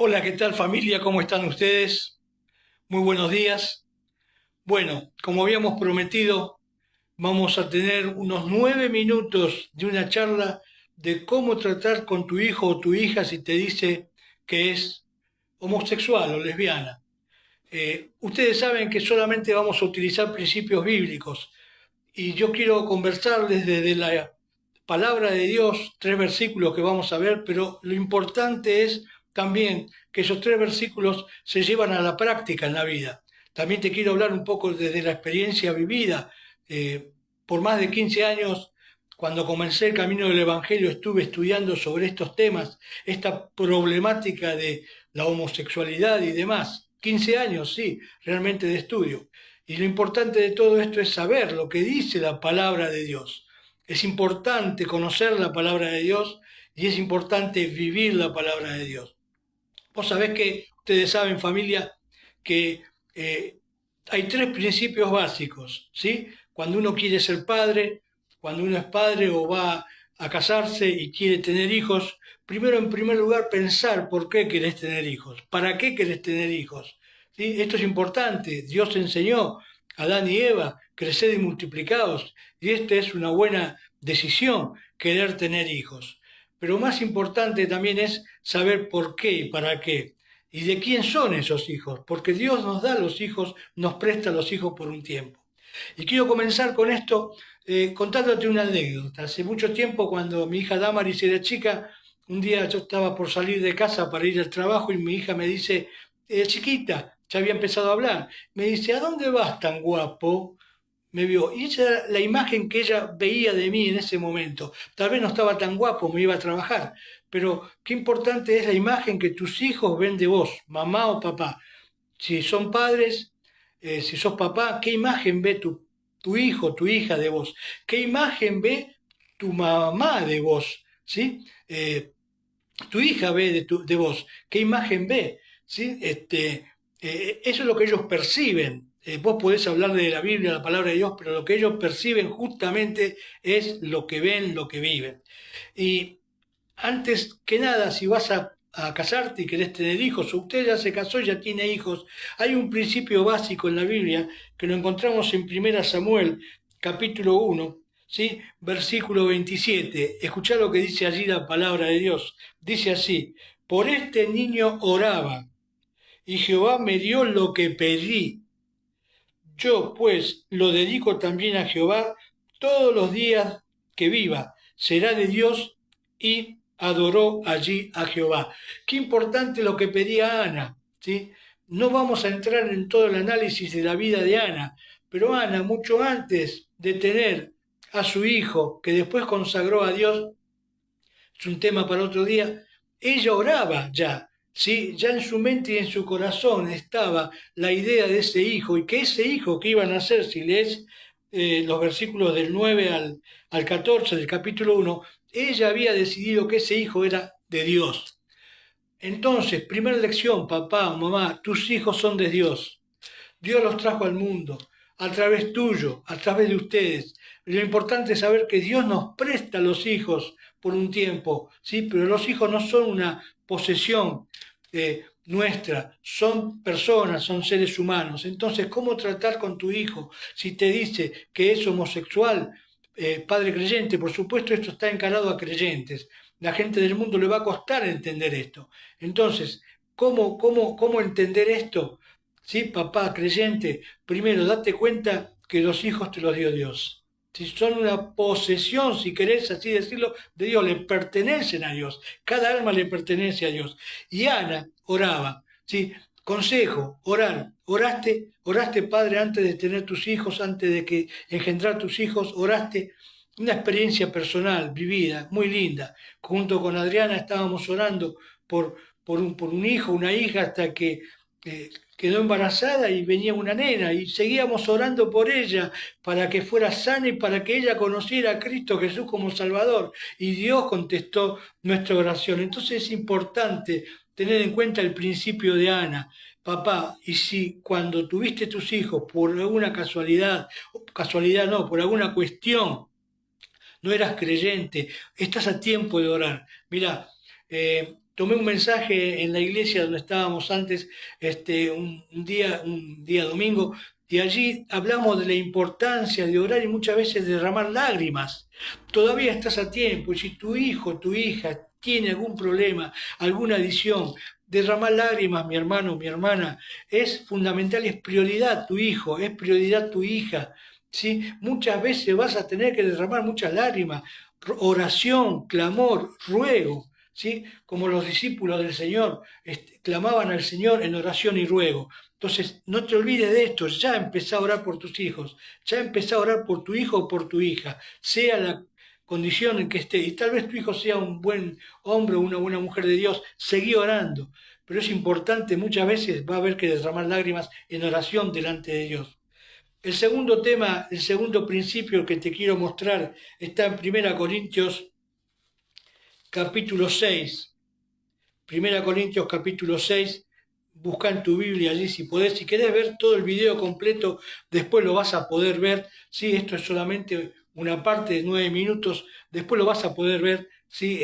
Hola, ¿qué tal familia? ¿Cómo están ustedes? Muy buenos días. Bueno, como habíamos prometido, vamos a tener unos 9 minutos de una charla de cómo tratar con tu hijo o tu hija si te dice que es homosexual o lesbiana. Ustedes saben que solamente vamos a utilizar principios bíblicos y yo quiero conversarles desde la palabra de Dios, 3 versículos que vamos a ver, pero lo importante es también que esos 3 versículos se llevan a la práctica en la vida. También te quiero hablar un poco desde la experiencia vivida. Por más de 15 años, cuando comencé el camino del Evangelio, estuve estudiando sobre estos temas, esta problemática de la homosexualidad y demás. 15 años, sí, realmente de estudio. Y lo importante de todo esto es saber lo que dice la palabra de Dios. Es importante conocer la palabra de Dios y es importante vivir la palabra de Dios. Vos sabés que, ustedes saben familia, que eh, hay 3 principios básicos, ¿sí? Cuando uno quiere ser padre, cuando uno es padre o va a casarse y quiere tener hijos, primero en primer lugar pensar por qué querés tener hijos, para qué querés tener hijos. ¿Sí? Esto es importante, Dios enseñó a Adán y Eva, crecer y multiplicados, y esta es una buena decisión, querer tener hijos. Pero más importante también es saber por qué y para qué. ¿Y de quién son esos hijos? Porque Dios nos da los hijos, nos presta los hijos por un tiempo. Y quiero comenzar con esto contándote una anécdota. Hace mucho tiempo, cuando mi hija Damaris era chica, un día yo estaba por salir de casa para ir al trabajo y mi hija me dice, chiquita, ya había empezado a hablar, me dice, ¿a dónde vas tan guapo? Me vio. Y esa era la imagen que ella veía de mí en ese momento. Tal vez no estaba tan guapo, me iba a trabajar, pero qué importante es la imagen que tus hijos ven de vos, mamá o papá. Si son padres, si sos papá, ¿qué imagen ve tu hijo, tu hija de vos? ¿Qué imagen ve tu mamá de vos? ¿Sí? Tu hija ve de vos, qué imagen ve, ¿sí? Eso es lo que ellos perciben. Vos podés hablar de la Biblia, la palabra de Dios, pero lo que ellos perciben justamente es lo que ven, lo que viven. Y antes que nada, si vas a casarte y querés tener hijos, o usted ya se casó y ya tiene hijos, hay un principio básico en la Biblia que lo encontramos en 1 Samuel, capítulo 1, ¿sí? Versículo 27. Escuchá lo que dice allí la palabra de Dios. Dice así, por este niño oraba, y Jehová me dio lo que pedí. Yo, pues, lo dedico también a Jehová todos los días que viva. Será de Dios y adoró allí a Jehová. Qué importante lo que pedía Ana, ¿sí? No vamos a entrar en todo el análisis de la vida de Ana, pero Ana, mucho antes de tener a su hijo, que después consagró a Dios, es un tema para otro día, ella oraba ya, ¿sí? Ya en su mente y en su corazón estaba la idea de ese hijo y que ese hijo que iban a nacer, si lees los versículos del 9 al 14 del capítulo 1, ella había decidido que ese hijo era de Dios. Entonces, primera lección, papá o mamá, tus hijos son de Dios. Dios los trajo al mundo a través tuyo, a través de ustedes. Lo importante es saber que Dios nos presta los hijos por un tiempo, ¿sí? Pero los hijos no son una posesión nuestra, son personas, son seres humanos. Entonces, ¿cómo tratar con tu hijo si te dice que es homosexual? Padre creyente, por supuesto, esto está encarado a creyentes. La gente del mundo le va a costar entender esto. Entonces, ¿cómo entender esto? Sí, papá, creyente, primero date cuenta que los hijos te los dio Dios. Si son una posesión, si querés así decirlo, de Dios, le pertenecen a Dios. Cada alma le pertenece a Dios. Y Ana oraba, ¿sí? Consejo, orar. Oraste, padre, antes de tener tus hijos, antes de que engendrar tus hijos, oraste. Una experiencia personal, vivida, muy linda. Junto con Adriana estábamos orando por un hijo, una hija, hasta que eh, quedó embarazada y venía una nena y seguíamos orando por ella para que fuera sana y para que ella conociera a Cristo Jesús como Salvador. Y Dios contestó nuestra oración. Entonces es importante tener en cuenta el principio de Ana. Papá, y si cuando tuviste tus hijos por alguna casualidad, casualidad no, por alguna cuestión, no eras creyente, estás a tiempo de orar. Mirá, tomé un mensaje en la iglesia donde estábamos antes, un día domingo, y allí hablamos de la importancia de orar y muchas veces derramar lágrimas. Todavía estás a tiempo, y si tu hijo, tu hija tiene algún problema, alguna adicción, derramar lágrimas, mi hermano, mi hermana, es fundamental, es prioridad tu hijo, es prioridad tu hija. ¿Sí? Muchas veces vas a tener que derramar muchas lágrimas, oración, clamor, ruego, ¿sí? Como los discípulos del Señor clamaban al Señor en oración y ruego. Entonces, no te olvides de esto, ya empezá a orar por tus hijos, ya empezá a orar por tu hijo o por tu hija, sea la condición en que esté, y tal vez tu hijo sea un buen hombre o una buena mujer de Dios, seguí orando, pero es importante, muchas veces va a haber que derramar lágrimas en oración delante de Dios. El segundo tema, el segundo principio que te quiero mostrar está en Primera Corintios capítulo 6. Primera Corintios capítulo 6. Busca en tu Biblia allí si podés. Si querés ver todo el video completo, después lo vas a poder ver. ¿Sí? Esto es solamente una parte de 9 minutos. Después lo vas a poder ver, ¿sí?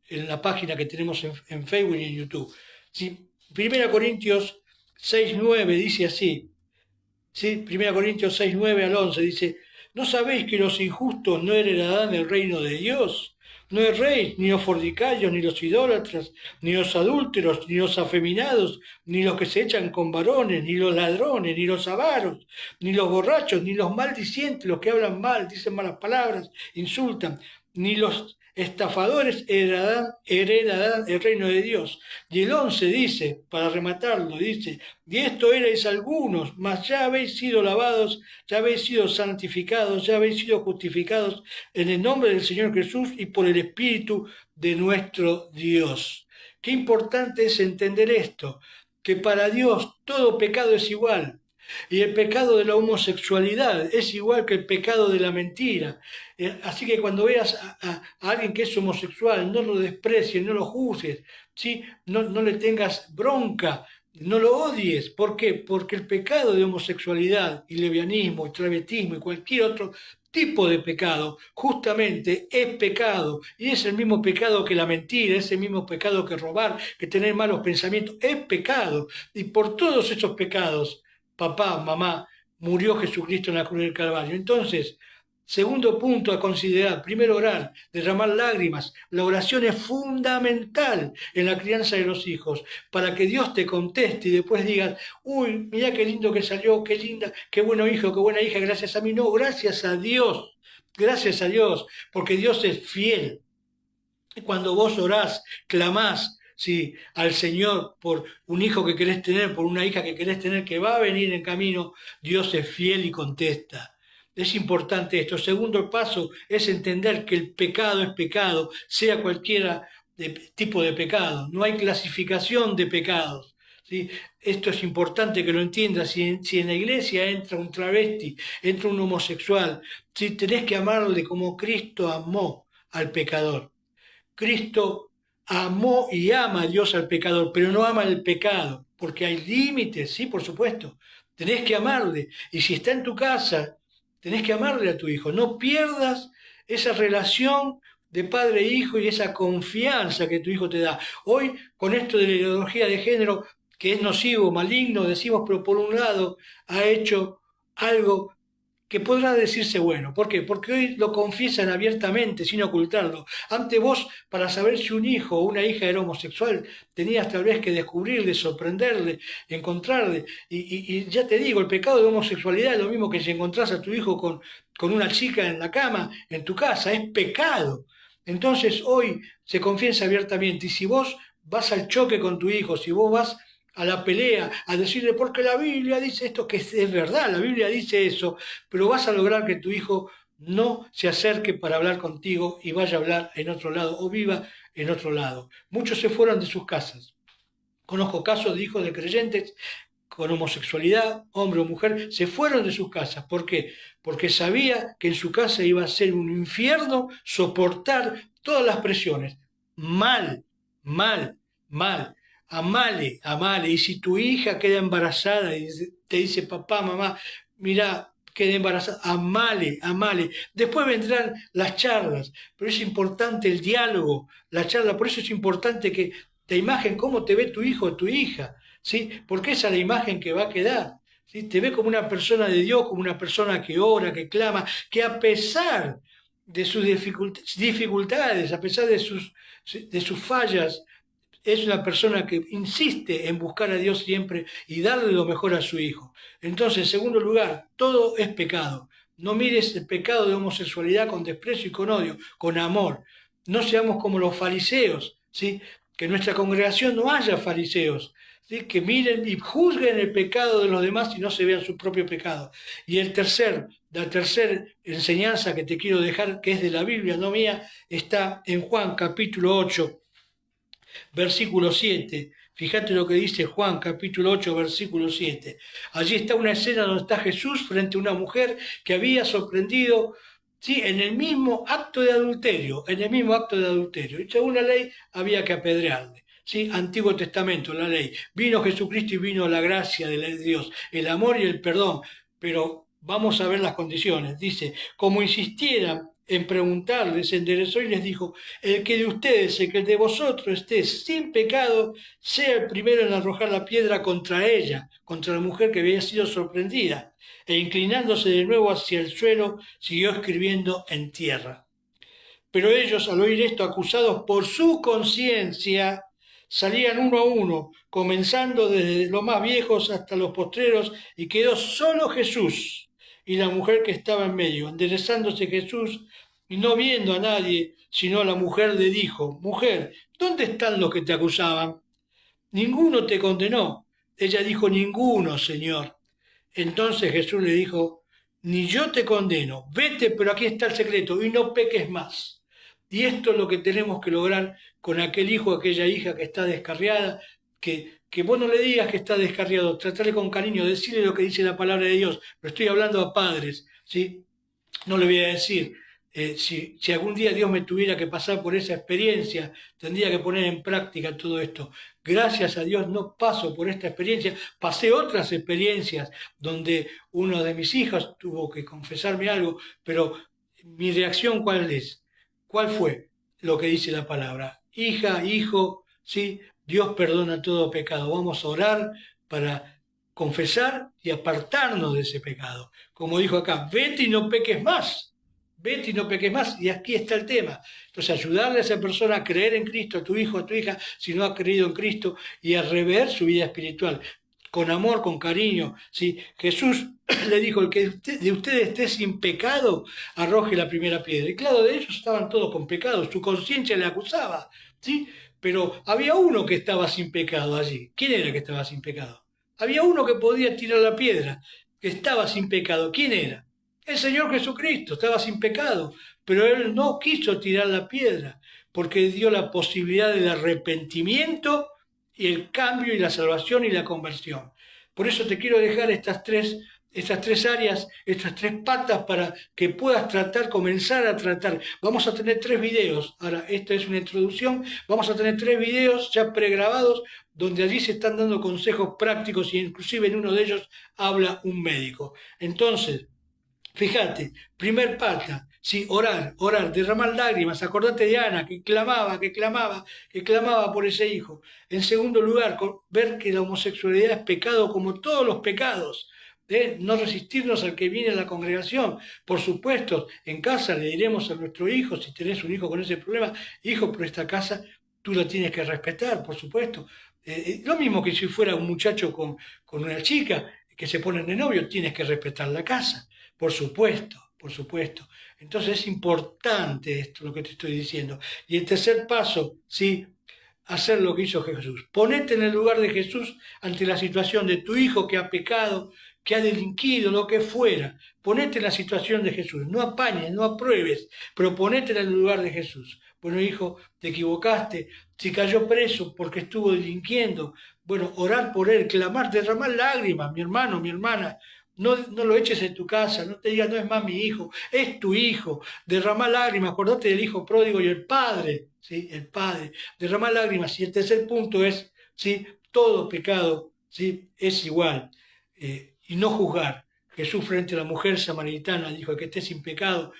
En la página que tenemos en Facebook y en YouTube. ¿Sí? Primera Corintios 6:9 dice así. ¿Sí? 1 Corintios 6:9 al 11 dice, ¿no sabéis que los injustos no heredarán el reino de Dios? No erréis, ni los fornicarios, ni los idólatras, ni los adúlteros, ni los afeminados, ni los que se echan con varones, ni los ladrones, ni los avaros, ni los borrachos, ni los maldicientes, los que hablan mal, dicen malas palabras, insultan, ni los estafadores heredarán el reino de Dios. Y el 11 dice, para rematarlo, dice, y esto erais algunos, mas ya habéis sido lavados, ya habéis sido santificados, ya habéis sido justificados en el nombre del Señor Jesús y por el Espíritu de nuestro Dios. Qué importante es entender esto, que para Dios todo pecado es igual. Y el pecado de la homosexualidad es igual que el pecado de la mentira. Así que cuando veas a alguien que es homosexual, no lo desprecies, no lo juzgues, ¿sí? No le tengas bronca, no lo odies. ¿Por qué? Porque el pecado de homosexualidad y lesbianismo y travestismo y cualquier otro tipo de pecado, justamente es pecado. Y es el mismo pecado que la mentira, es el mismo pecado que robar, que tener malos pensamientos. Es pecado. Y por todos esos pecados, papá, mamá, murió Jesucristo en la cruz del Calvario. Entonces, segundo punto a considerar, primero orar, derramar lágrimas. La oración es fundamental en la crianza de los hijos, para que Dios te conteste y después digas, uy, mira qué lindo que salió, qué linda, qué bueno hijo, qué buena hija, gracias a mí. No, gracias a Dios, porque Dios es fiel. Cuando vos orás, clamás, sí, al Señor por un hijo que querés tener, por una hija que querés tener, que va a venir en camino, Dios es fiel y contesta. Es importante esto. Segundo paso es entender que el pecado es pecado, sea cualquiera tipo de pecado. No hay clasificación de pecados. ¿Sí? Esto es importante que lo entiendas. Si en la iglesia entra un travesti, entra un homosexual, ¿sí? Tenés que amarle como Cristo amó al pecador. Cristo amó y ama a Dios al pecador, pero no ama el pecado, porque hay límites, sí, por supuesto. Tenés que amarle. Y si está en tu casa, tenés que amarle a tu hijo. No pierdas esa relación de padre e hijo y esa confianza que tu hijo te da. Hoy, con esto de la ideología de género, que es nocivo, maligno, decimos, pero por un lado ha hecho algo que podrá decirse bueno. ¿Por qué? Porque hoy lo confiesan abiertamente, sin ocultarlo. Antes vos, para saber si un hijo o una hija era homosexual, tenías tal vez que descubrirle, sorprenderle, encontrarle. Y ya te digo, el pecado de homosexualidad es lo mismo que si encontrás a tu hijo con una chica en la cama, en tu casa, es pecado. Entonces hoy se confiesa abiertamente. Y si vos vas al choque con tu hijo, si vos vas a la pelea, a decirle, porque la Biblia dice esto, que es verdad, la Biblia dice eso, pero vas a lograr que tu hijo no se acerque para hablar contigo y vaya a hablar en otro lado o viva en otro lado. Muchos se fueron de sus casas. Conozco casos de hijos de creyentes con homosexualidad, hombre o mujer, se fueron de sus casas. ¿Por qué? Porque sabía que en su casa iba a ser un infierno soportar todas las presiones. Mal, mal, mal. Amale, amale. Y si tu hija queda embarazada y te dice, papá, mamá, mira, quede embarazada, amale, amale. Después vendrán las charlas, pero es importante el diálogo, la charla, por eso es importante que la imagen, cómo te ve tu hijo o tu hija, ¿sí? Porque esa es la imagen que va a quedar. ¿Sí? Te ve como una persona de Dios, como una persona que ora, que clama, que a pesar de sus dificultades, a pesar de sus fallas, es una persona que insiste en buscar a Dios siempre y darle lo mejor a su hijo. Entonces, en segundo lugar, todo es pecado. No mires el pecado de homosexualidad con desprecio y con odio, con amor. No seamos como los fariseos, ¿sí? Que en nuestra congregación no haya fariseos, ¿sí? Que miren y juzguen el pecado de los demás y no se vean su propio pecado. Y la tercera enseñanza que te quiero dejar, que es de la Biblia, no mía, está en Juan capítulo 8 versículo 7. Fíjate lo que dice Juan, capítulo 8, versículo 7. Allí está una escena donde está Jesús frente a una mujer que había sorprendido, ¿sí? En el mismo acto de adulterio, en el mismo acto de adulterio. Y según la ley había que apedrearle. ¿Sí? Antiguo Testamento, la ley. Vino Jesucristo y vino la gracia de Dios, el amor y el perdón. Pero vamos a ver las condiciones. Dice, como insistieran en preguntarles, se enderezó y les dijo, el que de ustedes, el que de vosotros esté sin pecado, sea el primero en arrojar la piedra contra ella, contra la mujer que había sido sorprendida. E inclinándose de nuevo hacia el suelo, siguió escribiendo en tierra. Pero ellos, al oír esto, acusados por su conciencia, salían uno a uno, comenzando desde los más viejos hasta los postreros, y quedó solo Jesús y la mujer que estaba en medio. Enderezándose Jesús y no viendo a nadie, sino a la mujer, le dijo, mujer, ¿dónde están los que te acusaban? Ninguno te condenó. Ella dijo, ninguno, Señor. Entonces Jesús le dijo, ni yo te condeno, vete, pero aquí está el secreto, y no peques más. Y esto es lo que tenemos que lograr con aquel hijo, aquella hija que está descarriada, que vos no le digas que está descarriado, tratarle con cariño, decirle lo que dice la palabra de Dios. Pero estoy hablando a padres, ¿sí? No le voy a decir, si algún día Dios me tuviera que pasar por esa experiencia, tendría que poner en práctica todo esto. Gracias a Dios no paso por esta experiencia, pasé otras experiencias donde uno de mis hijos tuvo que confesarme algo, pero mi reacción ¿cuál es? ¿Cuál fue lo que dice la palabra? Hija, hijo, sí, Dios perdona todo pecado. Vamos a orar para confesar y apartarnos de ese pecado. Como dijo acá, vete y no peques más. Vete y no peques más. Y aquí está el tema. Entonces, ayudarle a esa persona a creer en Cristo, a tu hijo, a tu hija, si no ha creído en Cristo, y a rever su vida espiritual. Con amor, con cariño. ¿Sí? Jesús le dijo, el que de ustedes esté sin pecado, arroje la primera piedra. Y claro, de ellos estaban todos con pecado. Su conciencia le acusaba. ¿Sí? Pero había uno que estaba sin pecado allí. ¿Quién era que estaba sin pecado? Había uno que podía tirar la piedra, que estaba sin pecado. ¿Quién era? El Señor Jesucristo, estaba sin pecado, pero Él no quiso tirar la piedra, porque dio la posibilidad del arrepentimiento y el cambio y la salvación y la conversión. Por eso te quiero dejar estas tres áreas, estas tres patas para que puedas tratar, comenzar a tratar. Vamos a tener 3 videos. Ahora, esta es una introducción. Vamos a tener 3 videos ya pregrabados donde allí se están dando consejos prácticos y inclusive en uno de ellos habla un médico. Entonces, fíjate, primer pata, sí, orar, orar, derramar lágrimas, acordate de Ana, que clamaba, que clamaba, que clamaba por ese hijo. En segundo lugar, ver que la homosexualidad es pecado como todos los pecados. No resistirnos al que viene a la congregación. Por supuesto, en casa le diremos a nuestro hijo, si tenés un hijo con ese problema, hijo, pero esta casa tú la tienes que respetar, por supuesto. Lo mismo que si fuera un muchacho con una chica que se ponen de novio, tienes que respetar la casa. Por supuesto, por supuesto. Entonces es importante esto, lo que te estoy diciendo. Y el tercer paso, sí, hacer lo que hizo Jesús. Ponete en el lugar de Jesús ante la situación de tu hijo que ha pecado, que ha delinquido, lo que fuera. Ponete en la situación de Jesús. No apañes, no apruebes, pero ponete en el lugar de Jesús. Bueno, hijo, te equivocaste. Si cayó preso porque estuvo delinquiendo, bueno, orar por él, clamar, derramar lágrimas, mi hermano, mi hermana. No, no lo eches en tu casa, no te digas, no es más mi hijo, es tu hijo. Derramar lágrimas, acordate del hijo pródigo y el padre, ¿sí? El padre. Derramar lágrimas. Y el tercer punto es, ¿sí? Todo pecado, ¿sí? Es igual. Y no juzgar. Jesús frente a la mujer samaritana dijo que esté sin pecado,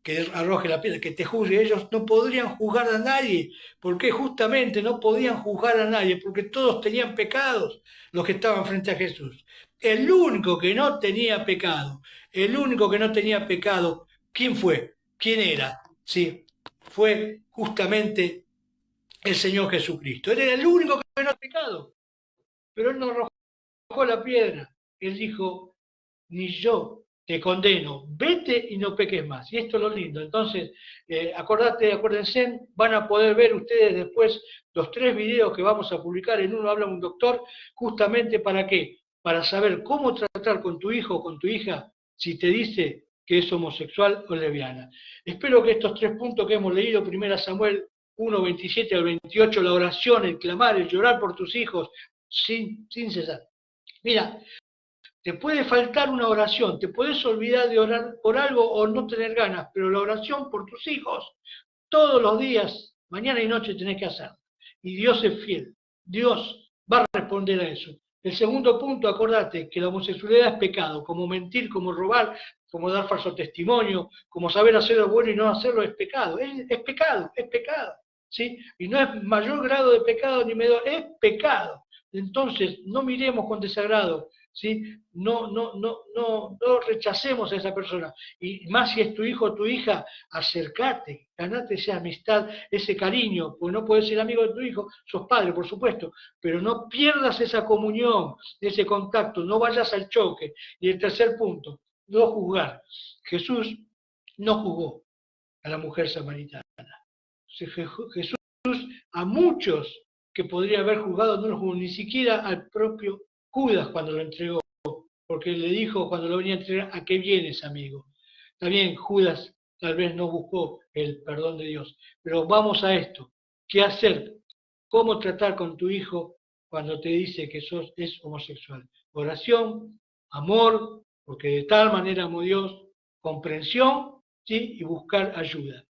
que arroje la piedra, que te juzgue. Ellos no podrían juzgar a nadie. ¿Por qué? Justamente no podían juzgar a nadie, porque todos tenían pecados los que estaban frente a Jesús. El único que no tenía pecado, el único que no tenía pecado, ¿quién fue? ¿Quién era? Sí, fue justamente el Señor Jesucristo. Él era el único que no tenía pecado, pero él no arrojó la piedra. Él dijo, ni yo te condeno, vete y no peques más. Y esto es lo lindo. Entonces, acuérdense, van a poder ver ustedes después los 3 videos que vamos a publicar. En uno habla un doctor, justamente ¿para qué? Para saber cómo tratar con tu hijo o con tu hija si te dice que es homosexual o lesbiana. Espero que estos 3 puntos que hemos leído, 1 Samuel 1, 27 al 28, la oración, el clamar, el llorar por tus hijos, sin cesar. Mira, te puede faltar una oración, te puedes olvidar de orar por algo o no tener ganas, pero la oración por tus hijos, todos los días, mañana y noche tenés que hacer. Y Dios es fiel, Dios va a responder a eso. El segundo punto, acordate que la homosexualidad es pecado, como mentir, como robar, como dar falso testimonio, como saber hacer lo bueno y no hacerlo es pecado, es pecado, es pecado. ¿Sí? Y no es mayor grado de pecado ni menor, es pecado. Entonces, no miremos con desagrado, ¿sí? No rechacemos a esa persona. Y más si es tu hijo o tu hija, acércate, ganate esa amistad, ese cariño, porque no puedes ser amigo de tu hijo, sos padre, por supuesto, pero no pierdas esa comunión, ese contacto, no vayas al choque. Y el tercer punto, no juzgar. Jesús no juzgó a la mujer samaritana. Jesús a muchos que podría haber juzgado no lo juzgó, ni siquiera al propio Judas cuando lo entregó, porque le dijo cuando lo venía a entregar, ¿a qué vienes, amigo? También Judas tal vez no buscó el perdón de Dios, pero vamos a esto, ¿qué hacer? ¿Cómo tratar con tu hijo cuando te dice que es homosexual? Oración, amor, porque de tal manera amó Dios, comprensión, ¿sí? Y buscar ayuda,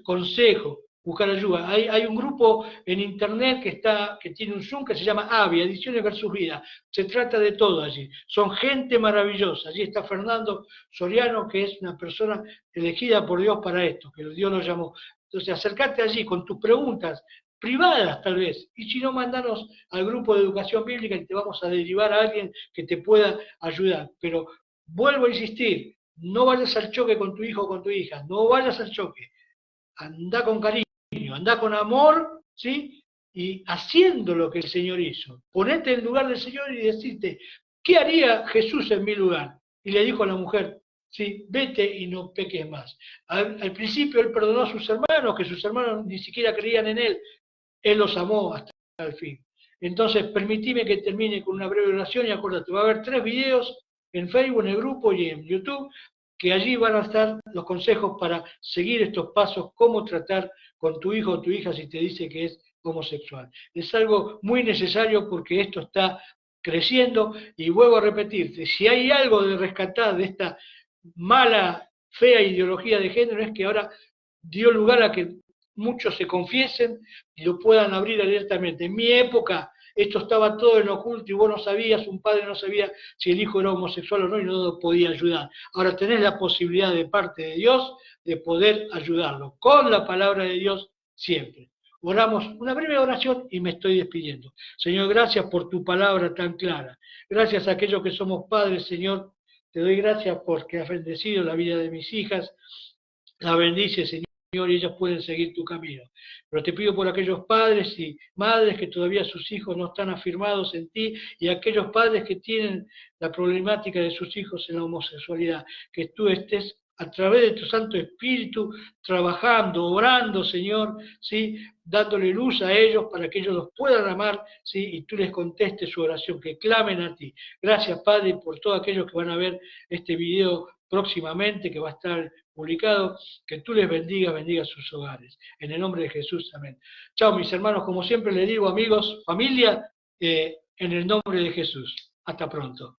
consejo, buscar ayuda. Hay un grupo en internet que tiene un Zoom que se llama AVI, Adicciones versus Vida. Se trata de todo allí. Son gente maravillosa. Allí está Fernando Soriano, que es una persona elegida por Dios para esto, que Dios lo llamó. Entonces, acércate allí con tus preguntas privadas tal vez, y si no, mandanos al grupo de educación bíblica y te vamos a derivar a alguien que te pueda ayudar. Pero vuelvo a insistir, no vayas al choque con tu hijo o con tu hija, no vayas al choque, anda con cariño, anda con amor, ¿sí? Y haciendo lo que el Señor hizo. Ponete en lugar del Señor y decirte, ¿qué haría Jesús en mi lugar? Y le dijo a la mujer, ¿sí? Vete y no peques más. Al principio él perdonó a sus hermanos, que sus hermanos ni siquiera creían en él los amó hasta el fin. Entonces, permitime que termine con una breve oración y acuérdate, va a haber 3 videos en Facebook, en el grupo y en YouTube, que allí van a estar los consejos para seguir estos pasos, cómo tratar con tu hijo o tu hija si te dice que es homosexual. Es algo muy necesario porque esto está creciendo y vuelvo a repetirte, si hay algo de rescatar de esta mala, fea ideología de género es que ahora dio lugar a que muchos se confiesen y lo puedan abrir abiertamente. En mi época esto estaba todo en oculto y vos no sabías, un padre no sabía si el hijo era homosexual o no y no lo podía ayudar. Ahora tenés la posibilidad de parte de Dios de poder ayudarlo, con la palabra de Dios siempre. Oramos una breve oración y me estoy despidiendo. Señor, gracias por tu palabra tan clara. Gracias a aquellos que somos padres, Señor. Te doy gracias porque has bendecido la vida de mis hijas. La bendice, Señor, y ellos pueden seguir tu camino. Pero te pido por aquellos padres y madres que todavía sus hijos no están afirmados en ti y aquellos padres que tienen la problemática de sus hijos en la homosexualidad, que tú estés a través de tu Santo Espíritu trabajando, orando, Señor, ¿sí? Dándole luz a ellos para que ellos los puedan amar, ¿sí? Y tú les contestes su oración, que clamen a ti. Gracias, Padre, por todos aquellos que van a ver este video próximamente, que va a estar publicado, que tú les bendiga sus hogares. En el nombre de Jesús, amén. Chao, mis hermanos, como siempre les digo, amigos, familia, en el nombre de Jesús. Hasta pronto.